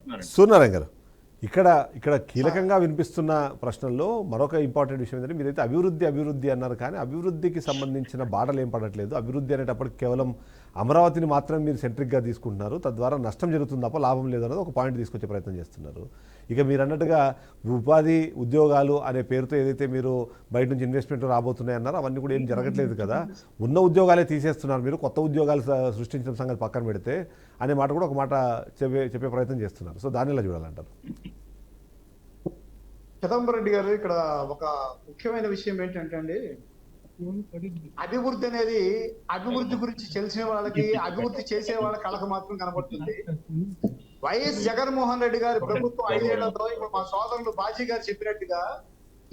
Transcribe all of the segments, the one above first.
చేస్తున్నారండి. సూర్యనారాయణ గారు, ఇక్కడ ఇక్కడ కీలకంగా వినిపిస్తున్న ప్రశ్నల్లో మరొక ఇంపార్టెంట్ విషయం ఏంటంటే, మీరైతే అభివృద్ధి అభివృద్ధి అన్నారు, కానీ అభివృద్ధికి సంబంధించిన బాటలు ఏం పడట్లేదు. అభివృద్ధి అనేటప్పటికి కేవలం అమరావతిని మాత్రం మీరు సెంట్రిక్గా తీసుకుంటున్నారు, తద్వారా నష్టం జరుగుతుంది తప్ప లాభం లేదు అన్నది ఒక పాయింట్ తీసుకొచ్చే ప్రయత్నం చేస్తున్నారు. ఇక మీరు అన్నట్టుగా ఉపాధి ఉద్యోగాలు అనే పేరుతో ఏదైతే మీరు బయట నుంచి ఇన్వెస్ట్మెంట్ రాబోతున్నాయి అన్నారో అవన్నీ కూడా ఏం జరగట్లేదు కదా. ఉన్న ఉద్యోగాలే తీసేస్తున్నారు, మీరు కొత్త ఉద్యోగాలు సృష్టించిన సంగతి పక్కన పెడితే అనే మాట కూడా ఒక మాట చెప్పే ప్రయత్నం చేస్తున్నారు. సో దాన్ని ఎలా చూడాలంటారు? చిదంబరం రెడ్డి గారు, ఇక్కడ ఒక ముఖ్యమైన విషయం ఏంటంటే అండి, అభివృద్ధి అనేది అభివృద్ధి గురించి తెలిసిన వాళ్ళకి, అభివృద్ధి చేసే వాళ్ళ కళకు మాత్రం కనబడుతుంది. వైఎస్ జగన్మోహన్ రెడ్డి గారి ప్రభుత్వం 5 ఏళ్లతో ఇప్పుడు మా సోదరులు బాజీ గారు చెప్పినట్టుగా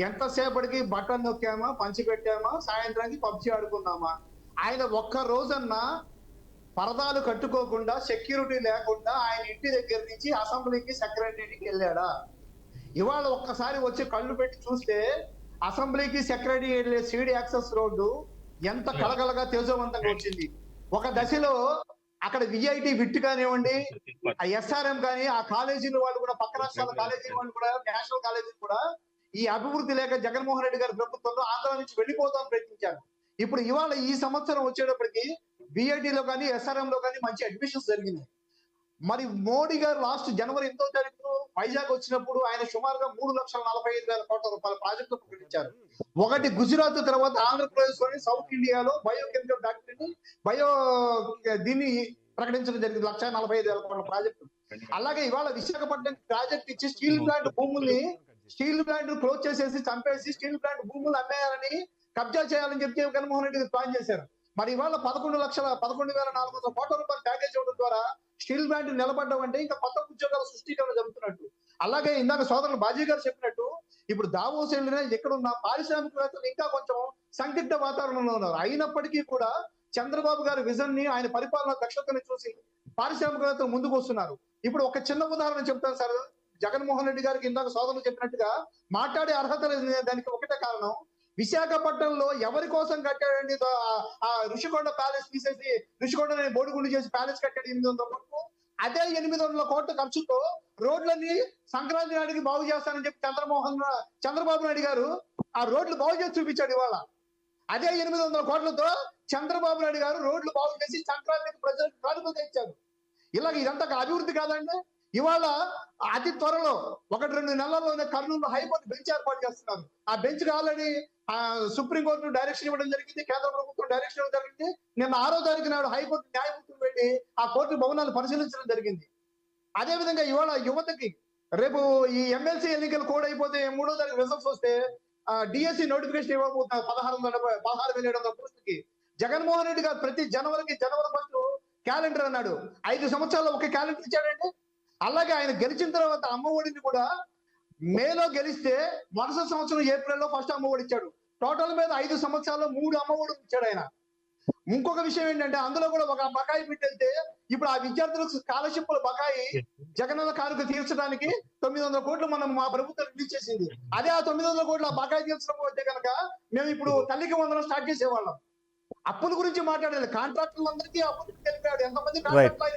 ఎంతసేపటికి బటన్ నొక్కామా, పంచి పెట్టామా, సాయంత్రానికి పబ్జి ఆడుకున్నామా, ఆయన ఒక్క రోజన్నా పరదాలు కట్టుకోకుండా, సెక్యూరిటీ లేకుండా ఆయన ఇంటి దగ్గర నుంచి అసెంబ్లీకి సెక్రటరీకి వెళ్ళాడా? ఇవాళ ఒక్కసారి వచ్చి కళ్ళు పెట్టి చూస్తే అసెంబ్లీకి సెక్రటరీ వెళ్ళే సీడీ యాక్సెస్ రోడ్డు ఎంత కలకలగా తేజవంతంగా వచ్చింది. ఒక దశలో అక్కడ విఐటి విట్ కానివ్వండి, ఆ ఎస్ఆర్ఎం కానీ, ఆ కాలేజీల వాళ్ళు కూడా, పక్క రాష్ట్రాల కాలేజీల వాళ్ళు కూడా, నేషనల్ కాలేజీలు కూడా ఈ అభివృద్ధి లేక జగన్మోహన్ రెడ్డి గారి ప్రభుత్వంలో ఆంధ్ర నుంచి వెళ్ళిపోతామని ప్రయత్నించారు. ఇప్పుడు ఇవాళ ఈ సంవత్సరం వచ్చేటప్పటికి బిఐటిలో కానీ, ఎస్ఆర్ఎం లో కానీ మంచి అడ్మిషన్స్ జరిగింది. మరి మోడీ గారు లాస్ట్ జనవరి 8వ తారీఖు వైజాగ్ వచ్చినప్పుడు ఆయన సుమారుగా 3,45,000 కోట్ల రూపాయల ప్రాజెక్టు ప్రకటించారు. ఒకటి గుజరాత్, తర్వాత ఆంధ్రప్రదేశ్ లోని సౌత్ ఇండియాలో బయోకెమికల్ ఫ్యాక్టరీని దీన్ని ప్రకటించడం జరిగింది. 1,45,000 కోట్ల ప్రాజెక్టు. అలాగే ఇవాళ విశాఖపట్నం ప్రాజెక్ట్ ఇచ్చి స్టీల్ ప్లాంట్ క్లోజ్ చేసేసి, చంపేసి స్టీల్ ప్లాంట్ భూములు అమ్మేయాలని, కబ్జా చేయాలని చెప్పి జగన్మోహన్ రెడ్డి ప్లాన్ చేశారు. మరి ఇవాళ 11,400 కోట్ల రూపాయల ప్యాకేజ్ ఇవ్వడం ద్వారా స్టీల్ ప్లాంట్ నిలబడ్డం అంటే ఇంకా కొత్త ఉద్యోగాల సృష్టికరణ జరుగుతున్నట్టు. అలాగే ఇందాక సోదరులు బాజీ గారు చెప్పినట్టు ఇప్పుడు దావోస్ వెళ్ళినా ఇక్కడ ఉన్న పారిశ్రామికవేత్తలు ఇంకా కొంచెం సందిగ్ధ వాతావరణంలో ఉన్నారు. అయినప్పటికీ కూడా చంద్రబాబు గారి విజన్ ని, ఆయన పరిపాలన దక్షతని చూసి పారిశ్రామికవేత్తలు ముందుకు వస్తున్నారు. ఇప్పుడు ఒక చిన్న ఉదాహరణ చెప్తాను సార్. జగన్మోహన్ రెడ్డి గారికి ఇందాక సోదరులు చెప్పినట్టుగా మాట్లాడే అర్హత లేదు. దానికి ఒకటే కారణం, విశాఖపట్నంలో ఎవరి కోసం కట్టాడండి? ఆ ఋషికొండ ప్యాలెస్ తీసేసి ఋషికొండ బోడిగుండు చేసి ప్యాలెస్ కట్టాడు 800 కోట్లు. అదే 800 కోట్ల ఖర్చుతో రోడ్లన్నీ సంక్రాంతి నాటికి బాగు చేస్తానని చెప్పి చంద్రబాబు నాయుడు గారు ఆ రోడ్లు బాగు చేసి చూపించాడు. ఇవాళ అదే 800 కోట్లతో చంద్రబాబు నాయుడు గారు రోడ్లు బాగు చేసి సంక్రాంతికి ప్రజలకు కానుకలు తెచ్చారు. ఇదంతా అభివృద్ధి కాదండి? ఇవాళ అతి త్వరలో 1-2 నెలల్లోనే కర్నూలులో హైకోర్టు బెంచ్ ఏర్పాటు చేస్తున్నారు. ఆ బెంచ్ ఆల్రెడీ సుప్రీంకోర్టు డైరెక్షన్ ఇవ్వడం జరిగింది, కేంద్ర ప్రభుత్వం డైరెక్షన్ ఇవ్వడం జరిగింది. నిన్న 6వ తారీఖు నాడు హైకోర్టు న్యాయమూర్తులు పెట్టి ఆ కోర్టు భవనాలు పరిశీలించడం జరిగింది. అదే విధంగా ఇవాళ యువతకి రేపు ఈ ఎమ్మెల్సీ ఎన్నికలు కోడ్ అయిపోతే 3వ తారీఖు రిజల్ట్స్ వస్తే డిఎస్సి నోటిఫికేషన్ ఇవ్వబోతున్నారు 16,700 పోస్టులకి. జగన్మోహన్ రెడ్డి గారు ప్రతి జనవరి 1 క్యాలెండర్ అన్నాడు. 5 సంవత్సరాల్లో ఒక క్యాలెండర్ ఇచ్చాడండి. అలాగే ఆయన గెలిచిన తర్వాత అమ్మఒడిని కూడా మేలో గెలిస్తే మరుసటి సంవత్సరం ఏప్రిల్లో ఫస్ట్ అమ్మఒడి ఇచ్చాడు. టోటల్ మీద 5 సంవత్సరాల్లో 3 అమ్మఒడులు ఇచ్చాడు ఆయన. ఇంకొక విషయం ఏంటంటే అందులో కూడా ఒక బకాయి పెట్టేస్తే ఇప్పుడు ఆ విద్యార్థులకు స్కాలర్షిప్ల బకాయి జగనన్న కానుక తీర్చడానికి 900 కోట్లు మా ప్రభుత్వం రిలీజ్ చేసింది. అదే ఆ 900 కోట్ల బకాయి తీర్చకపోతే కనుక మేము ఇప్పుడు తల్లికి వందనం స్టార్ట్ చేసేవాళ్ళం. అప్పుల గురించి మాట్లాడాలి. కాంట్రాక్టర్లందరికీ అప్పులు తెలిపాడు. ఎంతమంది కాంట్రాక్టర్